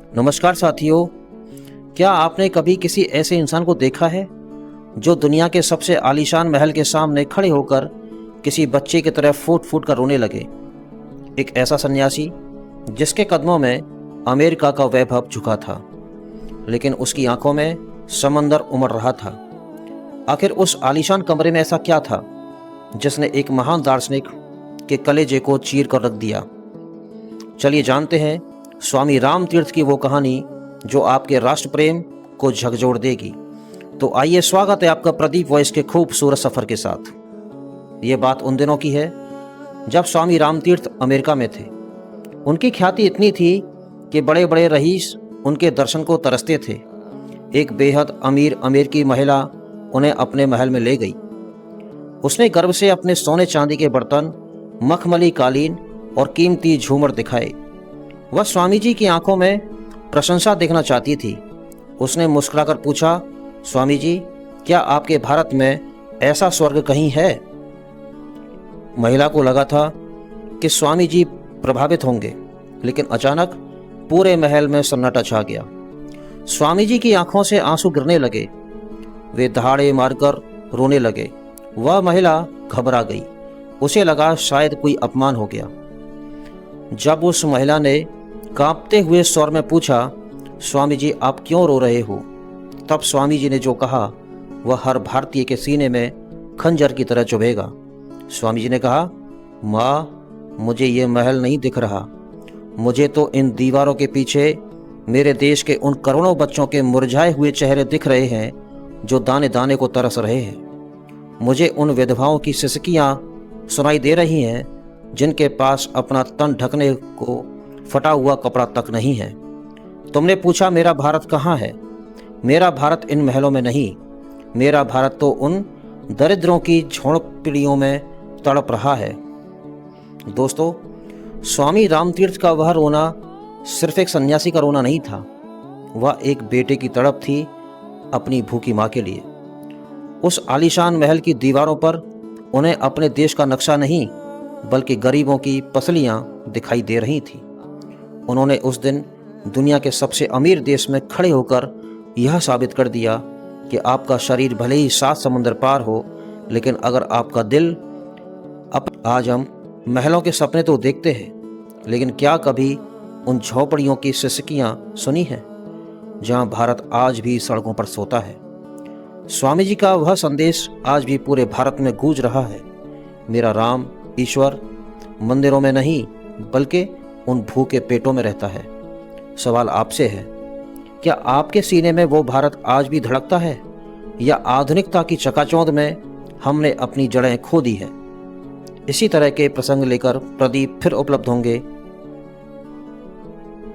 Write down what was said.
नमस्कार साथियों। क्या आपने कभी किसी ऐसे इंसान को देखा है जो दुनिया के सबसे आलीशान महल के सामने खड़े होकर किसी बच्चे की तरह फूट फूट कर रोने लगे? एक ऐसा सन्यासी जिसके कदमों में अमेरिका का वैभव झुका था, लेकिन उसकी आंखों में समंदर उमड़ रहा था। आखिर उस आलीशान कमरे में ऐसा क्या था जिसने एक महान दार्शनिक के कलेजे को चीर कर रख दिया? चलिए जानते हैं स्वामी रामतीर्थ की वो कहानी जो आपके राष्ट्र प्रेम को झकझोर देगी। तो आइए, स्वागत है आपका प्रदीप वॉइस के खूबसूरत सफर के साथ। ये बात उन दिनों की है जब स्वामी रामतीर्थ अमेरिका में थे। उनकी ख्याति इतनी थी कि बड़े बड़े रईस उनके दर्शन को तरसते थे। एक बेहद अमीर अमेरिकी महिला उन्हें अपने महल में ले गई। उसने गर्व से अपने सोने चांदी के बर्तन, मखमली कालीन और कीमती झूमर दिखाए। वह स्वामी जी की आंखों में प्रशंसा देखना चाहती थी। उसने मुस्कुराकर पूछा, स्वामी जी, क्या आपके भारत में ऐसा स्वर्ग कहीं है? महिला को लगा था कि स्वामी जी प्रभावित होंगे, लेकिन अचानक पूरे महल में सन्नाटा छा गया। स्वामी जी की आंखों से आंसू गिरने लगे। वे दहाड़े मारकर रोने लगे। वह महिला घबरा गई। उसे लगा शायद कोई अपमान हो गया। जब उस महिला ने कांपते हुए स्वर में पूछा, स्वामी जी, आप क्यों रो रहे हो? तब स्वामी जी ने जो कहा वह हर भारतीय के सीने में खंजर की तरह चुभेगा। स्वामी जी ने कहा, माँ, मुझे ये महल नहीं दिख रहा। मुझे तो इन दीवारों के पीछे मेरे देश के उन करोड़ों बच्चों के मुरझाए हुए चेहरे दिख रहे हैं जो दाने दाने को तरस रहे हैं। मुझे उन विधवाओं की सिसकियाँ सुनाई दे रही हैं जिनके पास अपना तन ढकने को फटा हुआ कपड़ा तक नहीं है। तुमने पूछा मेरा भारत कहाँ है? मेरा भारत इन महलों में नहीं। मेरा भारत तो उन दरिद्रों की झोंपड़ियों में तड़प रहा है। दोस्तों, स्वामी रामतीर्थ का वह रोना सिर्फ एक सन्यासी का रोना नहीं था। वह एक बेटे की तड़प थी अपनी भूखी माँ के लिए। उस आलीशान महल की दीवारों पर उन्हें अपने देश का नक्शा नहीं बल्कि गरीबों की पसलियां दिखाई दे रही थी। उन्होंने उस दिन दुनिया के सबसे अमीर देश में खड़े होकर यह साबित कर दिया कि आपका शरीर भले ही 7 समुंदर पार हो, लेकिन अगर आपका दिल आज हम महलों के सपने तो देखते हैं, लेकिन क्या कभी उन झोपड़ियों की सिसकियां सुनी हैं जहां भारत आज भी सड़कों पर सोता है? स्वामी जी का वह संदेश आज भी पूरे भारत में गूंज रहा है। मेरा राम ईश्वर मंदिरों में नहीं बल्कि उन भूखे पेटों में रहता है। सवाल आपसे है, क्या आपके सीने में वो भारत आज भी धड़कता है, या आधुनिकता की चकाचौंध में हमने अपनी जड़ें खो दी है? इसी तरह के प्रसंग लेकर प्रदीप फिर उपलब्ध होंगे